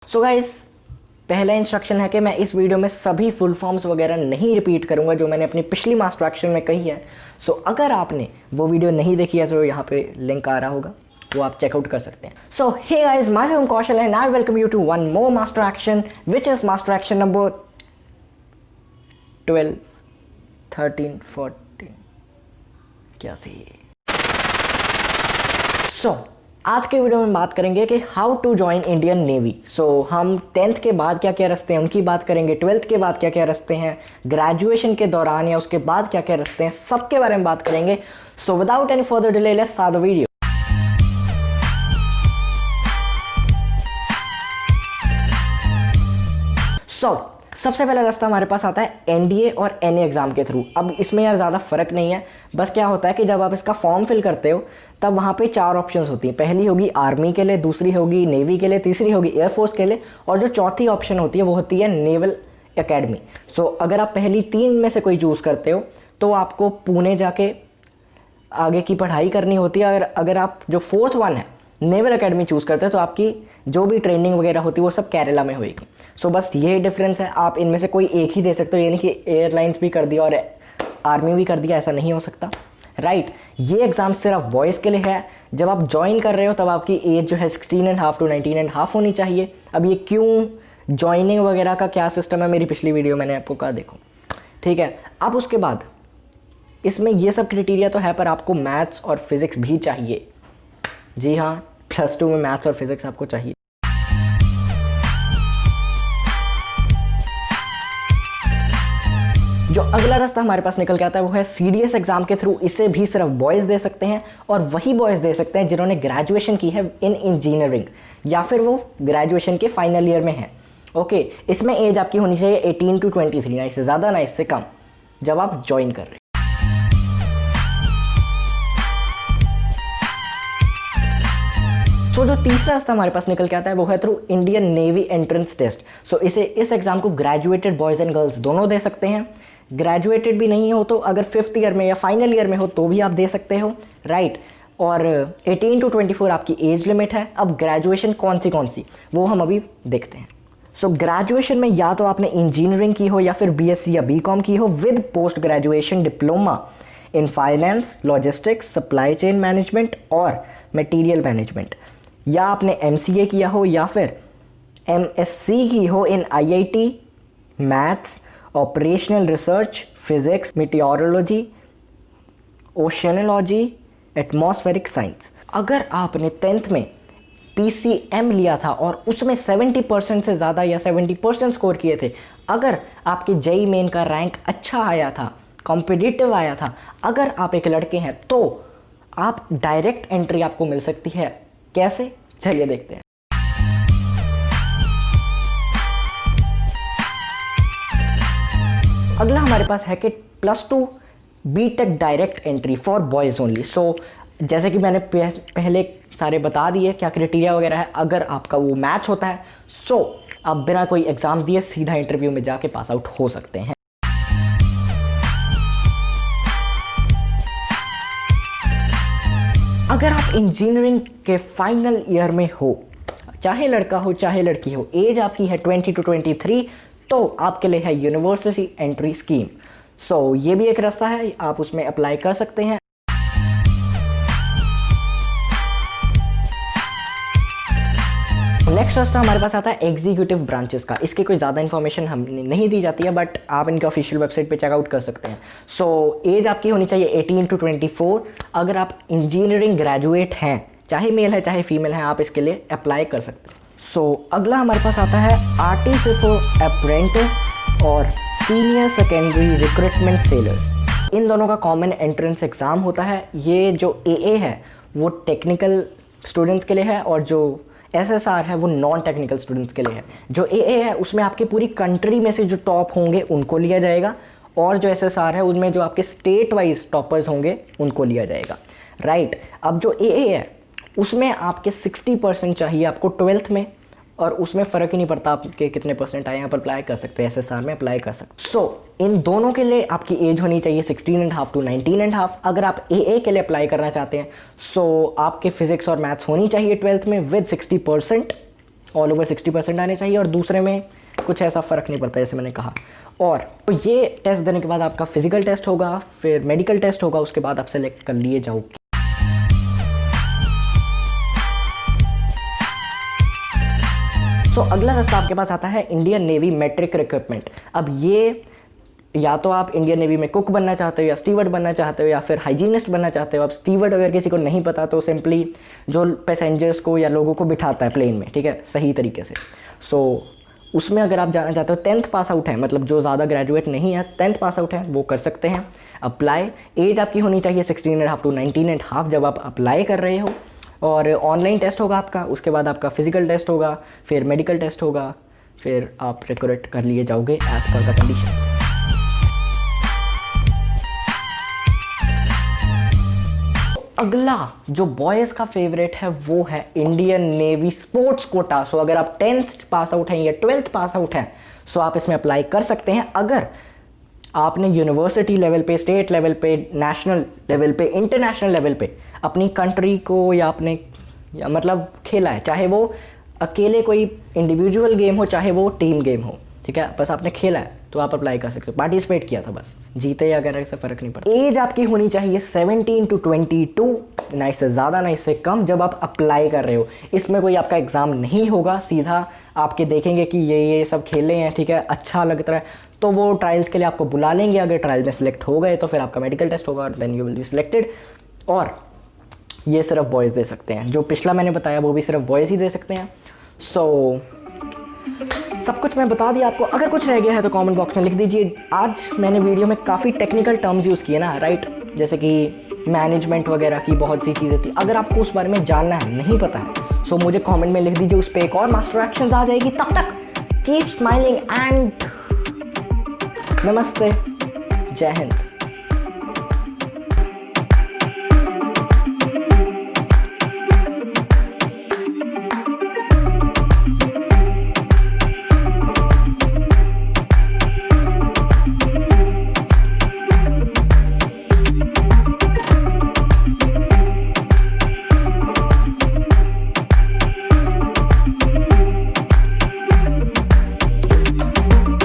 So guys, पहला instruction है कि मैं इस वीडियो में सभी फुल फॉर्म्स वगैरह नहीं रिपीट करूंगा जो मैंने अपनी पिछली मास्टर एक्शन में कही है। सो अगर आपने वो वीडियो नहीं देखी है तो यहाँ पे लिंक आ रहा होगा, वो आप चेकआउट कर सकते हैं। So hey guys, myself Kaushal and I welcome you to one more master action which is master action number 12, 13, 14 क्या थी। सो आज के वीडियो में बात करेंगे कि how to join Indian Navy. So हम 10th के बाद क्या क्या रास्ते हैं उनकी बात करेंगे, 12th के बाद क्या क्या रास्ते हैं, ग्रेजुएशन के दौरान या उसके बाद क्या क्या रास्ते हैं, सबके बारे में बात करेंगे। So without any further delay let's start the video. सबसे पहला रास्ता हमारे पास आता है एनडीए और एनए एग्जाम के थ्रू। अब इसमें यार ज़्यादा फर्क नहीं है, बस क्या होता है कि जब आप इसका फॉर्म फिल करते हो तब वहाँ पे 4 ऑप्शंस होती हैं। पहली होगी आर्मी के लिए, दूसरी होगी नेवी के लिए, तीसरी होगी एयरफोर्स के लिए और जो चौथी ऑप्शन होती है वो होती है नेवल एकेडमी। सो अगर आप पहली 3 में से कोई चूज़ करते हो तो आपको पुणे जाके आगे की पढ़ाई करनी होती है। अगर आप जो 4th वन है नेवल एकेडमी चूज़ करते हैं तो आपकी जो भी ट्रेनिंग वगैरह होती है वो सब केरला में होएगी। सो बस ये डिफरेंस है, आप इनमें से कोई एक ही दे सकते हो, यानी कि एयरलाइंस भी कर दिया और आर्मी भी कर दिया, ऐसा नहीं हो सकता, राइट। ये एग्ज़ाम सिर्फ बॉयज़ के लिए है। जब आप ज्वाइन कर रहे हो तब आपकी एज जो है 16.5 to 19.5 होनी चाहिए। अब ये क्यों ज्वाइनिंग वगैरह का क्या सिस्टम है, मेरी पिछली वीडियो मैंने आपको कहा, देखो, ठीक है। अब उसके बाद इसमें ये सब क्राइटेरिया तो है पर आपको मैथ्स और फिज़िक्स भी चाहिए। जी हाँ, +2 में मैथ्स और फिज़िक्स आपको चाहिए। जो अगला रास्ता हमारे पास निकल के आता है वो है सीडीएस एग्जाम के थ्रू। इसे भी सिर्फ बॉयज़ दे सकते हैं और वही बॉयज़ दे सकते हैं जिन्होंने ग्रेजुएशन की है इन इंजीनियरिंग या फिर वो ग्रेजुएशन के फाइनल ईयर में है। ओके, इसमें एज आपकी होनी चाहिए 18 to 23, ना इससे ज़्यादा ना इससे कम, जब आप ज्वाइन कर रहे हैं। सो जो तीसरा रास्ता हमारे पास निकल के आता है वो है through Indian Navy entrance test. So इस एग्जाम को ग्रेजुएटेड बॉयज़ एंड गर्ल्स दोनों दे सकते हैं। ग्रेजुएटेड भी नहीं हो तो अगर 5th ईयर में या फाइनल ईयर में हो तो भी आप दे सकते हो, राइट। और 18 to 24 आपकी एज लिमिट है। अब ग्रेजुएशन कौन सी वो हम अभी देखते हैं। सो ग्रेजुएशन में या तो आपने इंजीनियरिंग की हो या फिर बीएससी या बीकॉम की हो with post graduation diploma in finance, logistics, supply chain management और मटीरियल मैनेजमेंट, या आपने एमसीए किया हो या फिर एमएससी की हो इन IIT, maths, operational research, physics, meteorology, oceanology, atmospheric science. अगर आपने 10th में पीसीएम लिया था और उसमें 70% से ज़्यादा या 70% स्कोर किए थे, अगर आपके जेईई मेन का रैंक अच्छा आया था, कॉम्पिटिटिव आया था, अगर आप एक लड़के हैं तो आप डायरेक्ट एंट्री आपको मिल सकती है। कैसे, चलिए देखते हैं। अगला हमारे पास है कि +2 BTech direct entry for boys only. So जैसे कि मैंने पहले सारे बता दिए क्या क्राइटेरिया वगैरह है। अगर आपका वो मैच होता है सो आप बिना कोई एग्ज़ाम दिए सीधा इंटरव्यू में जाके पास आउट हो सकते हैं। अगर आप इंजीनियरिंग के फाइनल ईयर में हो, चाहे लड़का हो चाहे लड़की हो, एज आपकी है 20 to 23, तो आपके लिए है यूनिवर्सिटी एंट्री स्कीम। सो ये भी एक रास्ता है, आप उसमें अप्लाई कर सकते हैं। नेक्स्ट रास्ता हमारे पास आता है एग्जीक्यूटिव ब्रांचेस का। इसकी कोई ज़्यादा इन्फॉर्मेशन हमें नहीं दी जाती है बट आप इनके ऑफिशियल वेबसाइट पे चेकआउट कर सकते हैं। सो एज आपकी होनी चाहिए 18 to 24। अगर आप इंजीनियरिंग ग्रेजुएट हैं, चाहे मेल है चाहे फीमेल है, आप इसके लिए अप्लाई कर सकते हैं। सो अगला हमारे पास आता है आरटीसी फॉर अप्रेंटिस और सीनियर सेकेंडरी रिक्रूटमेंट सेलर्स। इन दोनों का कॉमन एंट्रेंस एग्ज़ाम होता है। ये जो एए है वो टेक्निकल स्टूडेंट्स के लिए है और जो एसएसआर है वो नॉन टेक्निकल स्टूडेंट्स के लिए है। जो एए है उसमें आपकी पूरी कंट्री में से जो टॉप होंगे उनको लिया जाएगा और जो एसएसआर है उनमें जो आपके स्टेट वाइज टॉपर्स होंगे उनको लिया जाएगा, राइट। अब जो एए है उसमें आपके 60% चाहिए आपको 12th में और उसमें फ़र्क ही नहीं पड़ता आपके कितने परसेंट आए, यहाँ पर अप्लाई कर सकते हैं, एसएसआर में अप्लाई कर सकते हैं। सो इन दोनों के लिए आपकी एज होनी चाहिए 16.5 to 19.5। अगर आप एए के लिए अप्लाई करना चाहते हैं सो आपके फिजिक्स और मैथ्स होनी चाहिए 12th में विद 60%। ऑल ओवर 60% आने चाहिए, और दूसरे में कुछ ऐसा फ़र्क नहीं पड़ता जैसे मैंने कहा। और तो ये टेस्ट देने के बाद आपका फिजिकल टेस्ट होगा, फिर मेडिकल टेस्ट होगा, उसके बाद आप सेलेक्ट कर लिए जाओगे। सो अगला रास्ता आपके पास आता है इंडियन नेवी मैट्रिक रिक्रूटमेंट। अब ये या तो आप इंडियन नेवी में कुक बनना चाहते हो, या स्टीवर्ड बनना चाहते हो, या फिर हाइजीनिस्ट बनना चाहते हो। अब स्टीवर्ड अगर किसी को नहीं पता तो सिंपली जो पैसेंजर्स को या लोगों को बिठाता है प्लेन में, ठीक है, सही तरीके से। सो उसमें अगर आप जाना चाहते हो, 10th पास आउट है, मतलब जो ज़्यादा ग्रेजुएट नहीं है, 10th पास आउट है, वो कर सकते हैं अप्लाई। एज आपकी होनी चाहिए 16.5 to 19.5 जब आप अप्लाई कर रहे हो। और ऑनलाइन टेस्ट होगा आपका, उसके बाद आपका फिजिकल टेस्ट होगा, फिर मेडिकल टेस्ट होगा, फिर आप रिक्रूट कर लिए जाओगे एज पर द कंडीशंस। अगला जो बॉयज़ का फेवरेट है वो है इंडियन नेवी स्पोर्ट्स कोटा। सो अगर आप 10th पास आउट हैं या 12th पास आउट हैं, सो आप इसमें अप्लाई कर सकते हैं। अगर आपने यूनिवर्सिटी लेवल पे, स्टेट लेवल पे, नेशनल लेवल पे, इंटरनेशनल लेवल पे अपनी कंट्री को या अपने मतलब खेला है, चाहे वो अकेले कोई इंडिविजुअल गेम हो, चाहे वो टीम गेम हो, ठीक है, बस आपने खेला है तो आप अप्लाई कर सकते हो, पार्टिसिपेट किया था, बस जीते या अगर ऐसा फ़र्क नहीं पड़ता। एज आपकी होनी चाहिए 17 to 22, ना इससे ज़्यादा ना इससे कम, जब आप अप्लाई कर रहे हो। इसमें कोई आपका एग्ज़ाम नहीं होगा, सीधा आपके देखेंगे कि ये सब खेले हैं, ठीक है, अच्छा लगता है, तो वो ट्रायल्स के लिए आपको बुला लेंगे। अगर ट्रायल में सिलेक्ट हो गए तो फिर आपका मेडिकल टेस्ट होगा, और then you will be selected. और ये सिर्फ बॉयज़ दे सकते हैं, जो पिछला मैंने बताया वो भी सिर्फ बॉयज़ ही दे सकते हैं। सो सब कुछ मैं बता दिया आपको। अगर कुछ रह गया है तो कमेंट बॉक्स में लिख दीजिए। आज मैंने वीडियो में काफ़ी टेक्निकल टर्म्स यूज़ किए ना, राइट, जैसे कि मैनेजमेंट वगैरह की बहुत सी चीज़ें थी। अगर आपको उस बारे में जानना है, नहीं पता है, सो मुझे कमेंट में लिख दीजिए, उस पर एक और मास्टर एक्शंस आ जाएगी। तब तक कीप स्माइलिंग एंड नमस्ते, जय हिंद।